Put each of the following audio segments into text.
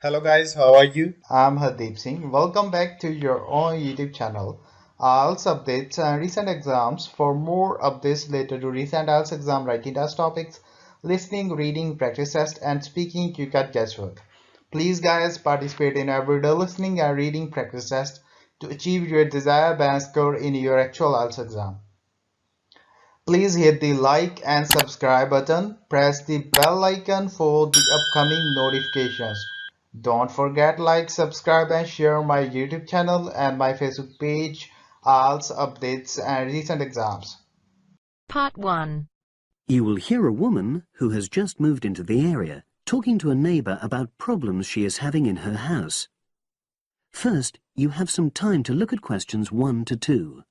Hello guys, how are you? I'm Hardeep Singh. Welcome back to your own YouTube channel. IELTS updates and recent exams. For more updates related to recent IELTS exam writing test topics, listening, reading, practice test, and speaking, you got guesswork. Please, guys, participate in everyday listening and reading practice test to achieve your desired band score in your actual IELTS exam. Please hit the like and subscribe button. Press the bell icon for the upcoming notifications. Don't forget like, subscribe and share my YouTube channel and my Facebook page, IELTS updates and recent exams. Part 1. You will hear a woman who has just moved into the area talking to a neighbour about problems she is having in her house. First, you have some time to look at questions 1 to 2.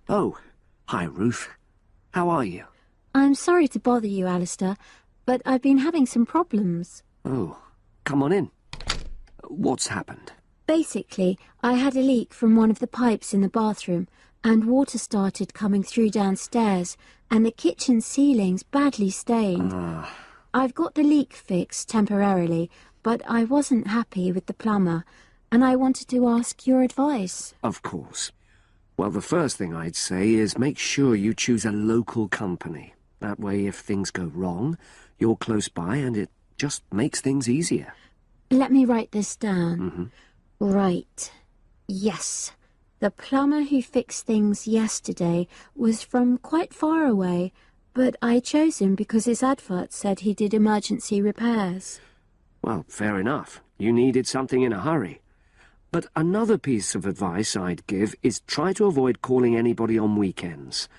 Oh, hi Ruth. How are you? I'm sorry to bother you, Alistair, but I've been having some problems. Oh, come on in. What's happened? Basically, I had a leak from one of the pipes in the bathroom, and water started coming through downstairs, and the kitchen ceiling's badly stained. I've got the leak fixed temporarily, but I wasn't happy with the plumber, and I wanted to ask your advice. Of course. Well, the first thing I'd say is make sure you choose a local company. That way, if things go wrong, you're close by and it just makes things easier. Let me write this down. Right. Yes. The plumber who fixed things yesterday was from quite far away, but I chose him because his advert said he did emergency repairs. Well, fair enough. You needed something in a hurry. But another piece of advice I'd give is try to avoid calling anybody on weekends.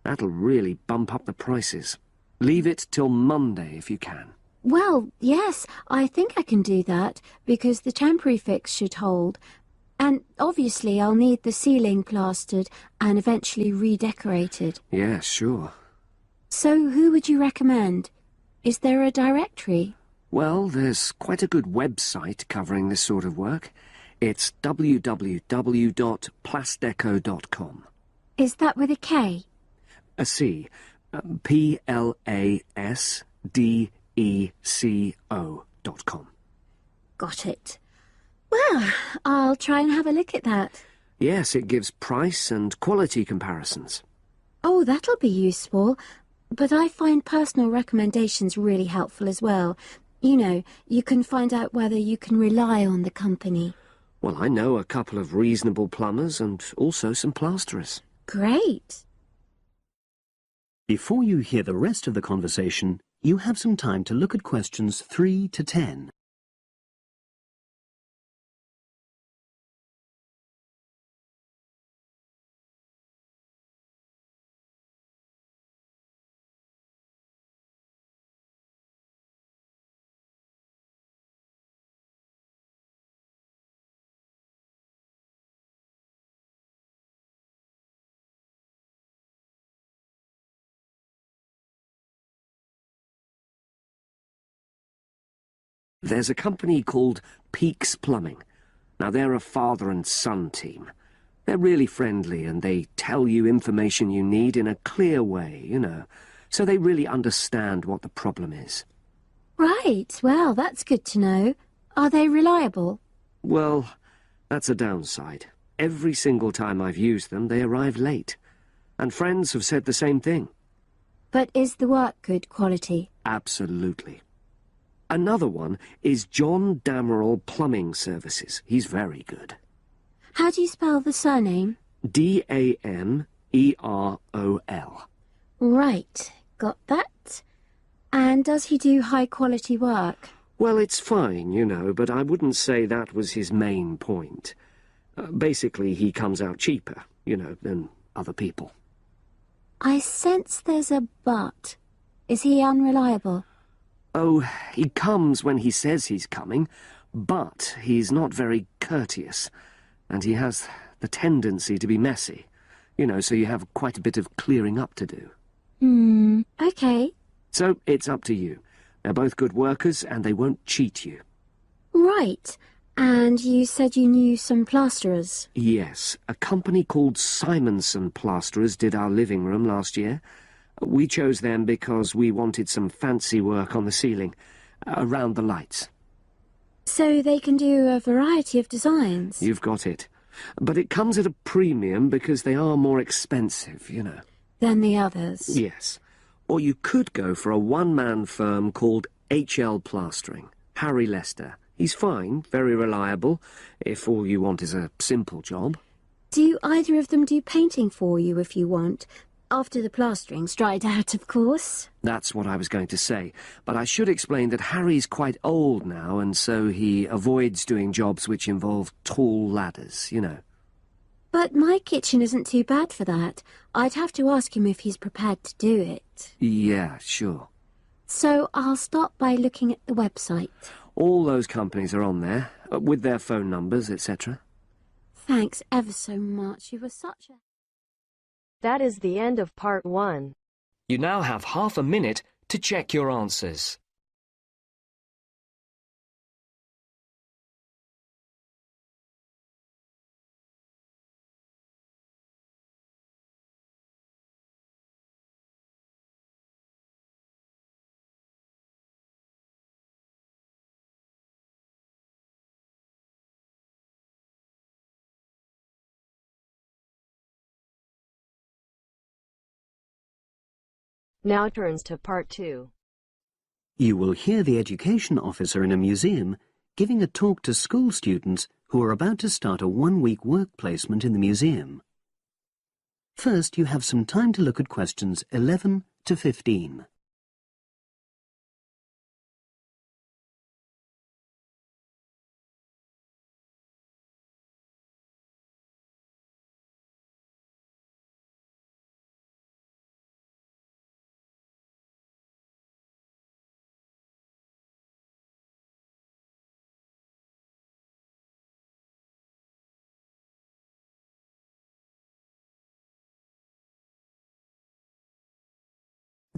That'll really bump up the prices. Leave it till Monday if you can. Well, yes, I think I can do that, because the temporary fix should hold. And obviously I'll need the ceiling plastered and eventually redecorated. Yeah, sure. So who would you recommend? Is there a directory? Well, there's quite a good website covering this sort of work. It's www.plasdeco.com. Is that with a K? A C. PLASDECO.com. Got it. Well, I'll try and have a look at that. Yes, it gives price and quality comparisons. Oh, that'll be useful. But I find personal recommendations really helpful as well. You know, you can find out whether you can rely on the company. Well, I know a couple of reasonable plumbers and also some plasterers. Great. Before you hear the rest of the conversation, you have some time to look at questions 3 to 10. There's a company called Peaks Plumbing. Now, they're a father and son team. They're really friendly and they tell you information you need in a clear way, you know, so they really understand what the problem is. Right, well, that's good to know. Are they reliable? Well, that's a downside. Every single time I've used them, they arrive late. And friends have said the same thing. But is the work good quality? Absolutely. Another one is John Damerel Plumbing Services. He's very good. How do you spell the surname? Damerol. Right, got that. And does he do high-quality work? Well, it's fine, you know, but I wouldn't say that was his main point. Basically, he comes out cheaper, you know, than other people. I sense there's a but. Is he unreliable? Oh, he comes when he says he's coming, but he's not very courteous, and he has the tendency to be messy. You know, so you have quite a bit of clearing up to do. Okay. So it's up to you. They're both good workers, and they won't cheat you. Right. And you said you knew some plasterers? Yes, a company called Simonson Plasterers did our living room last year. We chose them because we wanted some fancy work on the ceiling, around the lights. So they can do a variety of designs? You've got it. But it comes at a premium because they are more expensive, you know. Than the others? Yes. Or you could go for a one-man firm called HL Plastering. Harry Lester. He's fine, very reliable, if all you want is a simple job. Do either of them do painting for you if you want? After the plastering's dried out, of course. That's what I was going to say, but I should explain that Harry's quite old now, and so he avoids doing jobs which involve tall ladders, you know. But my kitchen isn't too bad for that. I'd have to ask him if he's prepared to do it. Yeah, sure. So I'll start by looking at the website. All those companies are on there, with their phone numbers, etc. Thanks ever so much. You were such a... That is the end of part 1. You now have half a minute to check your answers. Now turns to part 2. You will hear the education officer in a museum giving a talk to school students who are about to start a one-week work placement in the museum. First, you have some time to look at questions 11 to 15.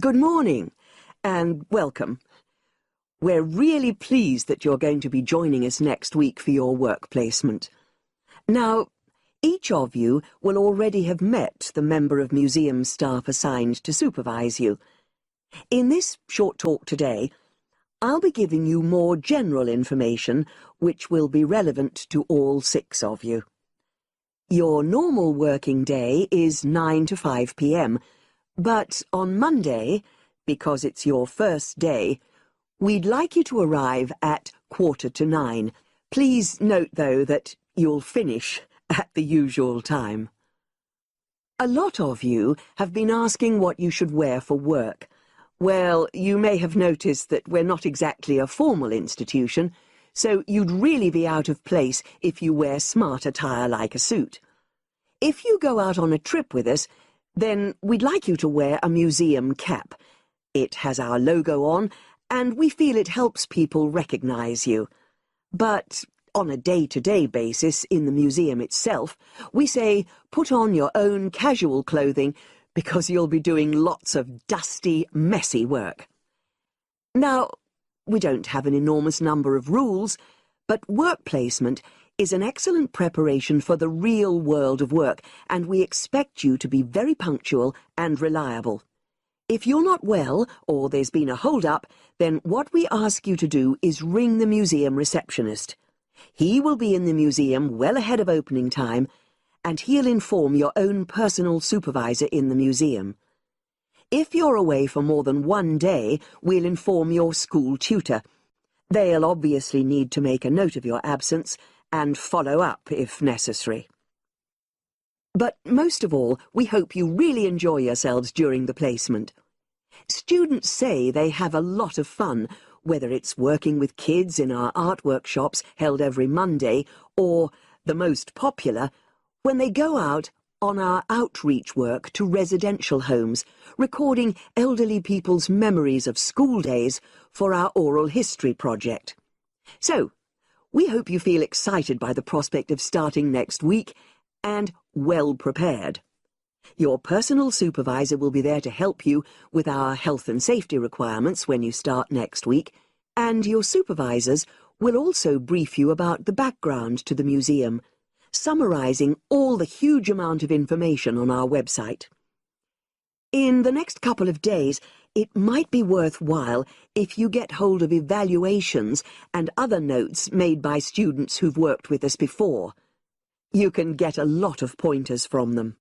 Good morning and welcome. We're really pleased that you're going to be joining us next week for your work placement. Now, each of you will already have met the member of museum staff assigned to supervise you. In this short talk today, I'll be giving you more general information which will be relevant to all 6 of you. Your normal working day is 9 to 5 p.m, but on Monday, because it's your first day, we'd like you to arrive at 9:15. Please note, though, that you'll finish at the usual time. A lot of you have been asking what you should wear for work. Well, you may have noticed that we're not exactly a formal institution, so you'd really be out of place if you wear smart attire like a suit. If you go out on a trip with us, then we'd like you to wear a museum cap. It has our logo on, and we feel it helps people recognise you. But on a day-to-day basis in the museum itself, we say put on your own casual clothing because you'll be doing lots of dusty, messy work. Now, we don't have an enormous number of rules, but work placement is an excellent preparation for the real world of work, and we expect you to be very punctual and reliable. If you're not well, or there's been a hold-up, then what we ask you to do is ring the museum receptionist. He will be in the museum well ahead of opening time, and he'll inform your own personal supervisor in the museum. If you're away for more than 1 day, we'll inform your school tutor. They'll obviously need to make a note of your absence and follow up if necessary. But most of all, we hope you really enjoy yourselves during the placement. Students say they have a lot of fun, whether it's working with kids in our art workshops held every Monday, or, the most popular, when they go out on our outreach work to residential homes, recording elderly people's memories of school days for our oral history project. So, we hope you feel excited by the prospect of starting next week and well prepared. Your personal supervisor will be there to help you with our health and safety requirements when you start next week, and your supervisors will also brief you about the background to the museum, summarising all the huge amount of information on our website. In the next couple of days, it might be worthwhile if you get hold of evaluations and other notes made by students who've worked with us before. You can get a lot of pointers from them.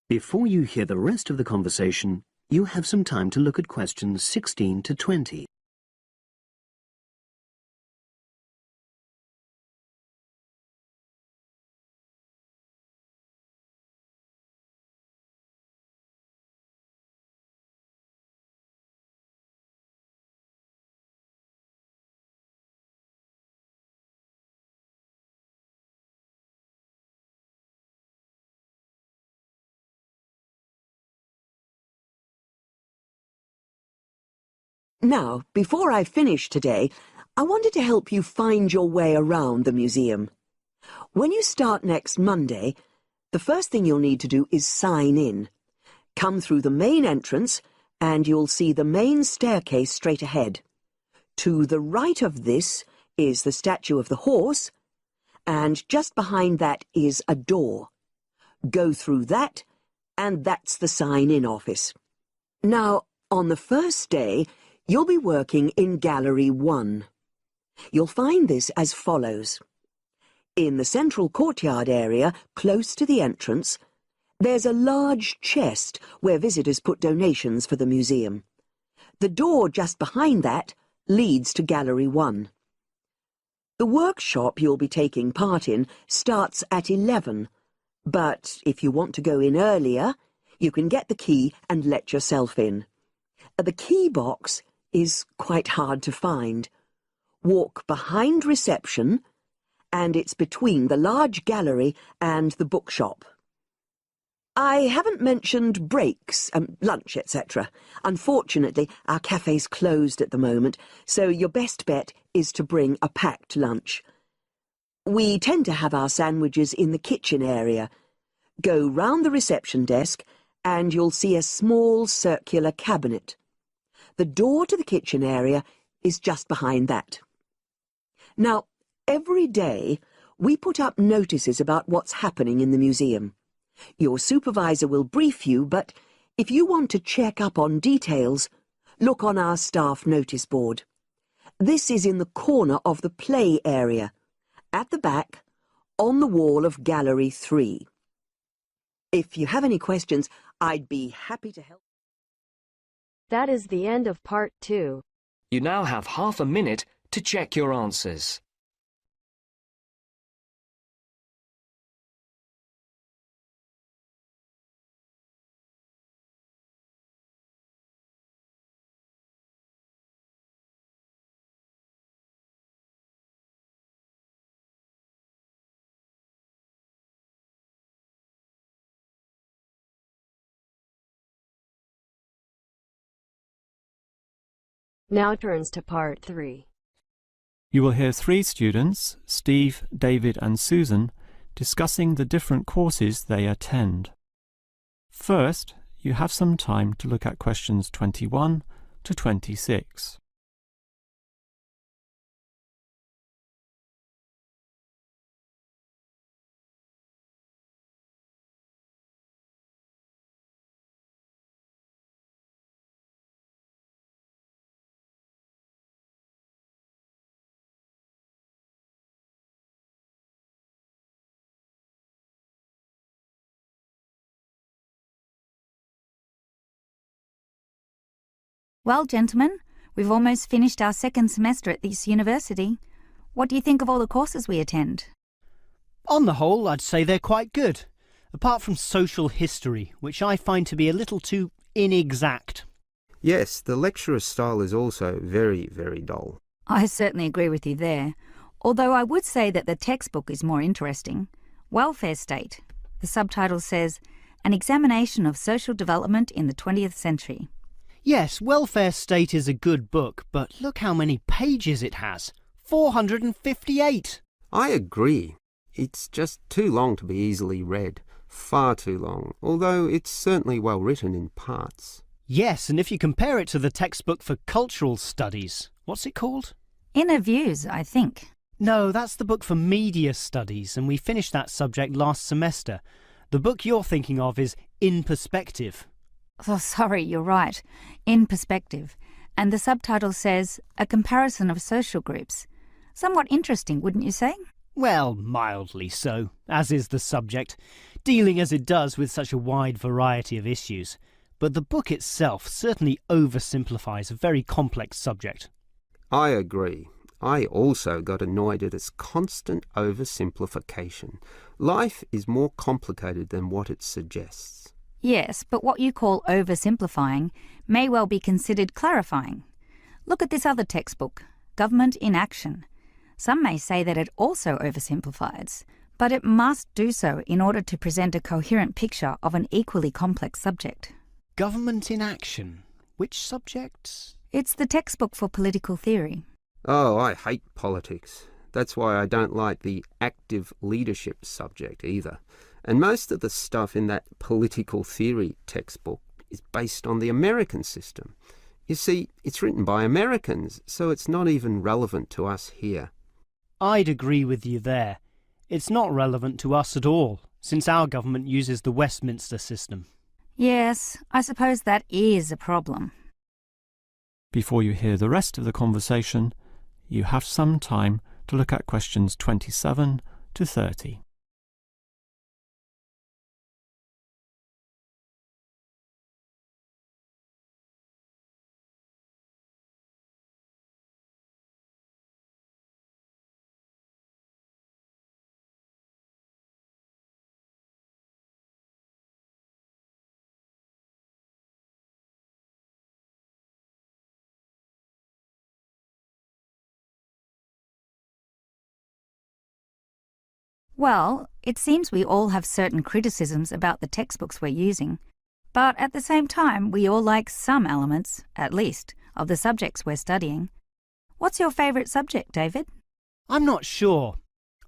Before you hear the rest of the conversation, you have some time to look at questions 16 to 20. Now, before I finish today, I wanted to help you find your way around the museum. When you start next Monday, the first thing you'll need to do is sign in. Come through the main entrance and you'll see the main staircase straight ahead. To the right of this is the statue of the horse, and just behind that is a door. Go through that, and that's the sign-in office. Now, on the first day, you'll be working in Gallery 1. You'll find this as follows. In the central courtyard area, close to the entrance, there's a large chest where visitors put donations for the museum. The door just behind that leads to Gallery 1. The workshop you'll be taking part in starts at 11, but if you want to go in earlier, you can get the key and let yourself in. The key box is quite hard to find. Walk behind reception, and it's between the large gallery and the bookshop. I haven't mentioned breaks, lunch, etc. Unfortunately, our cafe's closed at the moment, so your best bet is to bring a packed lunch. We tend to have our sandwiches in the kitchen area. Go round the reception desk, and you'll see a small circular cabinet. The door to the kitchen area is just behind that. Now, every day, we put up notices about what's happening in the museum. Your supervisor will brief you, but if you want to check up on details, look on our staff notice board. This is in the corner of the play area, at the back, on the wall of Gallery 3. If you have any questions, I'd be happy to help. That is the end of part 2. You now have half a minute to check your answers. Now turns to part 3. You will hear 3 students, Steve, David and Susan, discussing the different courses they attend. First, you have some time to look at questions 21 to 26. Well, gentlemen, we've almost finished our second semester at this university. What do you think of all the courses we attend? On the whole, I'd say they're quite good, apart from social history, which I find to be a little too inexact. Yes, the lecturer's style is also very, very dull. I certainly agree with you there, although I would say that the textbook is more interesting. Welfare state. The subtitle says, An Examination of Social Development in the 20th Century. Yes, Welfare State is a good book, but look how many pages it has. 458! I agree. It's just too long to be easily read. Far too long, although it's certainly well written in parts. Yes, and if you compare it to the textbook for cultural studies, what's it called? Inner Views, I think. No, that's the book for media studies, and we finished that subject last semester. The book you're thinking of is In Perspective. Oh, sorry, you're right. In Perspective. And the subtitle says, A Comparison of Social Groups. Somewhat interesting, wouldn't you say? Well, mildly so, as is the subject, dealing as it does with such a wide variety of issues. But the book itself certainly oversimplifies a very complex subject. I agree. I also got annoyed at its constant oversimplification. Life is more complicated than what it suggests. Yes, but what you call oversimplifying may well be considered clarifying. Look at this other textbook, Government in Action. Some may say that it also oversimplifies, but it must do so in order to present a coherent picture of an equally complex subject. Government in Action? Which subject? It's the textbook for political theory. Oh, I hate politics. That's why I don't like the active leadership subject either. And most of the stuff in that political theory textbook is based on the American system. You see, it's written by Americans, so it's not even relevant to us here. I'd agree with you there. It's not relevant to us at all, since our government uses the Westminster system. Yes, I suppose that is a problem. Before you hear the rest of the conversation, you have some time to look at questions 27 to 30. Well, it seems we all have certain criticisms about the textbooks we're using, but at the same time we all like some elements, at least, of the subjects we're studying. What's your favourite subject, David? I'm not sure.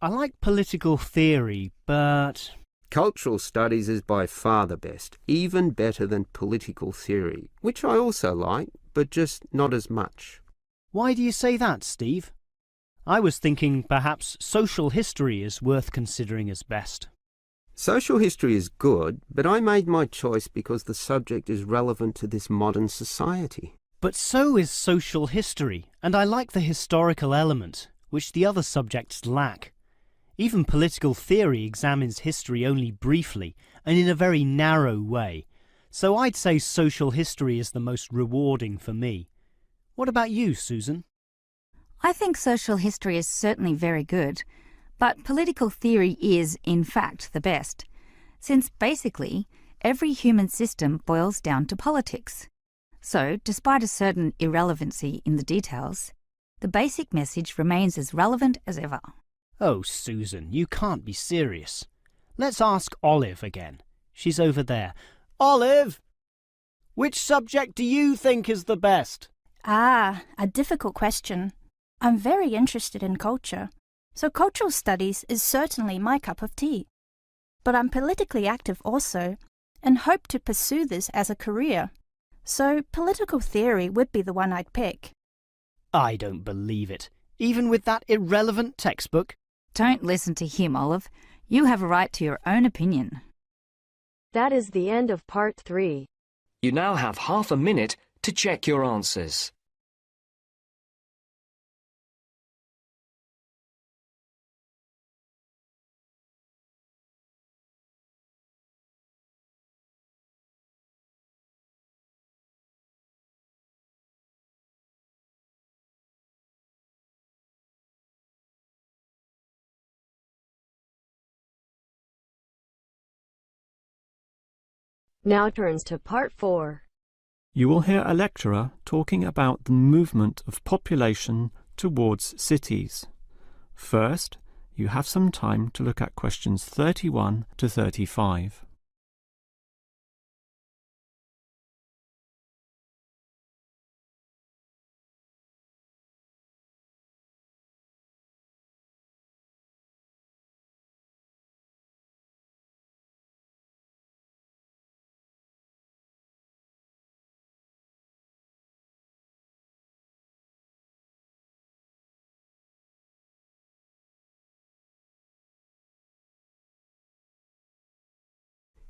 I like political theory, but... Cultural studies is by far the best, even better than political theory, which I also like, but just not as much. Why do you say that, Steve? I was thinking perhaps social history is worth considering as best. Social history is good, but I made my choice because the subject is relevant to this modern society. But so is social history, and I like the historical element, which the other subjects lack. Even political theory examines history only briefly and in a very narrow way, so I'd say social history is the most rewarding for me. What about you, Susan? I think social history is certainly very good, but political theory is, in fact, the best, since basically every human system boils down to politics. So, despite a certain irrelevancy in the details, the basic message remains as relevant as ever. Oh, Susan, you can't be serious. Let's ask Olive again. She's over there. Olive! Which subject do you think is the best? Ah, a difficult question. I'm very interested in culture, so cultural studies is certainly my cup of tea. But I'm politically active also, and hope to pursue this as a career. So political theory would be the one I'd pick. I don't believe it. Even with that irrelevant textbook? Don't listen to him, Olive. You have a right to your own opinion. That is the end of part 3. You now have half a minute to check your answers. Now turns to part 4. You will hear a lecturer talking about the movement of population towards cities. First, You have some time to look at questions 31 to 35.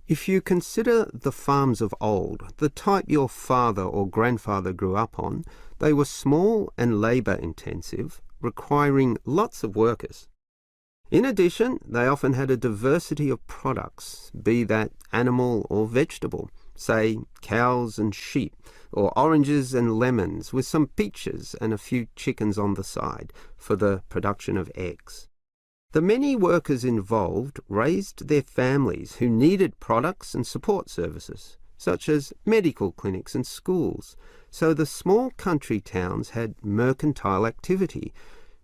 If you consider the farms of old, the type your father or grandfather grew up on, they were small and labour-intensive, requiring lots of workers. In addition, they often had a diversity of products, be that animal or vegetable, say cows and sheep, or oranges and lemons, with some peaches and a few chickens on the side for the production of eggs. The many workers involved raised their families who needed products and support services, such as medical clinics and schools, so the small country towns had mercantile activity,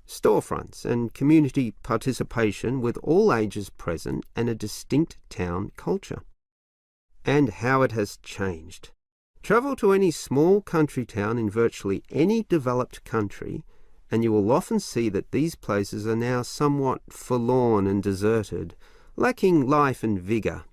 storefronts and community participation with all ages present and a distinct town culture. And how it has changed. Travel to any small country town in virtually any developed country, and you will often see that these places are now somewhat forlorn and deserted, lacking life and vigour.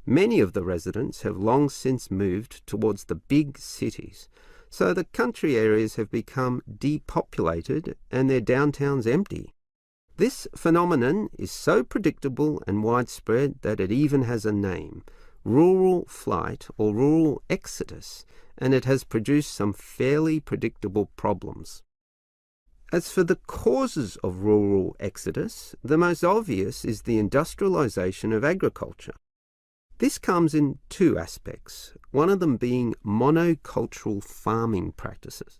Many of the residents have long since moved towards the big cities, so the country areas have become depopulated and their downtowns empty. This phenomenon is so predictable and widespread that it even has a name, rural flight or rural exodus, and it has produced some fairly predictable problems. As for the causes of rural exodus, the most obvious is the industrialisation of agriculture. This comes in two aspects, one of them being monocultural farming practices.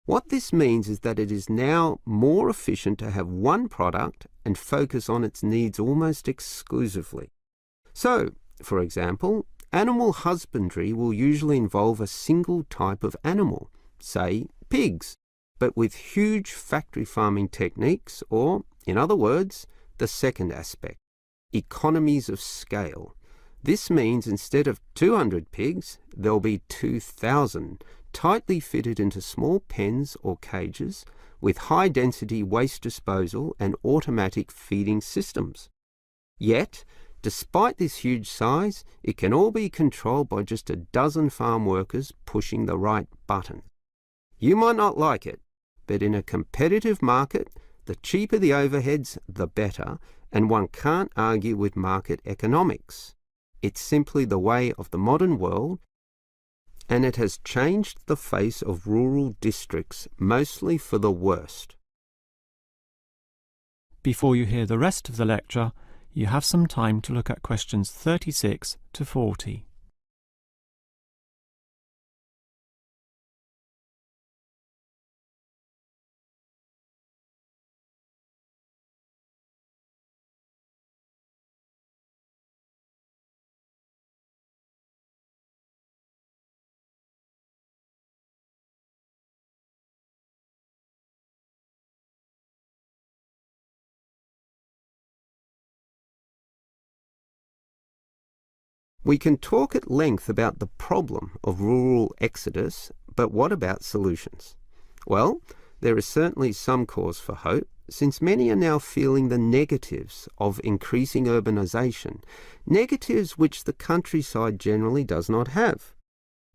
What this means is that it is now more efficient to have one product and focus on its needs almost exclusively. So, for example, animal husbandry will usually involve a single type of animal, say pigs, but with huge factory farming techniques, or, in other words, the second aspect, economies of scale. This means instead of 200 pigs, there'll be 2,000, tightly fitted into small pens or cages, with high-density waste disposal and automatic feeding systems. Yet, despite this huge size, it can all be controlled by just a dozen farm workers pushing the right button. You might not like it, but in a competitive market, the cheaper the overheads, the better, and one can't argue with market economics. It's simply the way of the modern world, and it has changed the face of rural districts, mostly for the worst. Before you hear the rest of the lecture, you have some time to look at questions 36 to 40. We can talk at length about the problem of rural exodus, but what about solutions? Well, there is certainly some cause for hope, since many are now feeling the negatives of increasing urbanisation, negatives which the countryside generally does not have.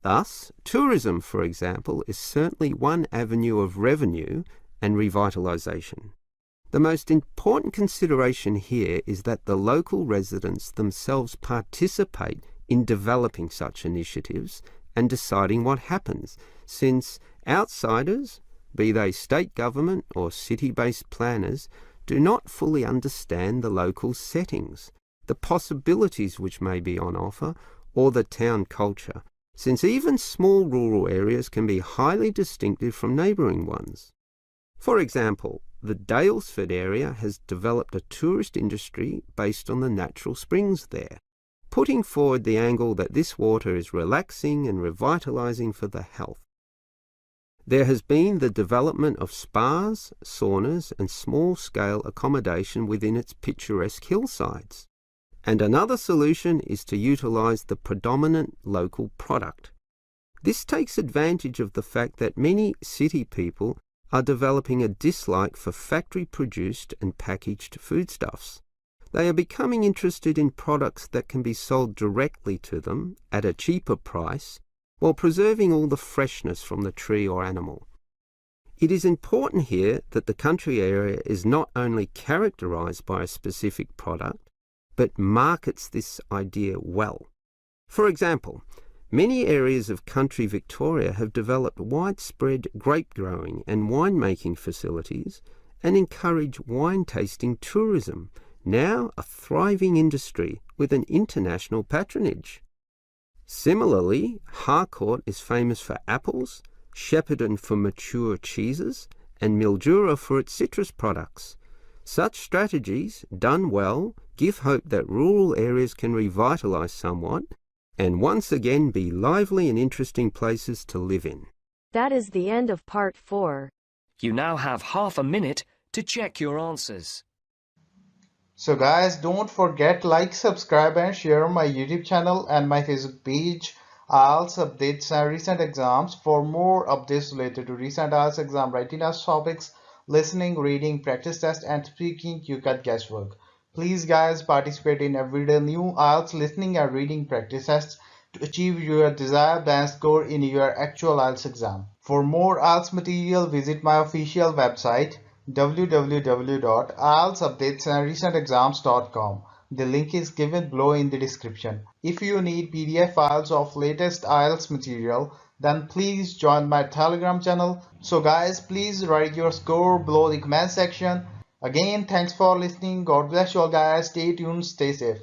Thus, tourism, for example, is certainly one avenue of revenue and revitalisation. The most important consideration here is that the local residents themselves participate in developing such initiatives and deciding what happens, since outsiders, be they state government or city-based planners, do not fully understand the local settings, the possibilities which may be on offer, or the town culture, since even small rural areas can be highly distinctive from neighbouring ones. For example, the Daylesford area has developed a tourist industry based on the natural springs there, putting forward the angle that this water is relaxing and revitalising for the health. There has been the development of spas, saunas and small-scale accommodation within its picturesque hillsides. And another solution is to utilise the predominant local product. This takes advantage of the fact that many city people are developing a dislike for factory-produced and packaged foodstuffs. They are becoming interested in products that can be sold directly to them at a cheaper price while preserving all the freshness from the tree or animal. It is important here that the country area is not only characterised by a specific product, but markets this idea well. For example, many areas of country Victoria have developed widespread grape growing and winemaking facilities and encourage wine tasting tourism, now a thriving industry with an international patronage. Similarly, Harcourt is famous for apples, Shepparton for mature cheeses, and Mildura for its citrus products. Such strategies, done well, give hope that rural areas can revitalise somewhat and once again be lively and interesting places to live in. That is the end of part 4. You now have half a minute to check your answers. So guys, don't forget like, subscribe and share my YouTube channel and my Facebook page, IELTS updates and recent exams. For more updates related to recent IELTS exam writing test topics, listening, reading, practice test and speaking, you got guesswork. Please guys, participate in everyday new IELTS listening and reading practice tests to achieve your desired band score in your actual IELTS exam. For more IELTS material, visit my official website www.ieltsupdatesandrecentexams.com. The link is given below in the description. If you need PDF files of latest IELTS material, then please join my Telegram channel. So guys, please write your score below the comment section. Again, thanks for listening. God bless you all guys. Stay tuned, stay safe.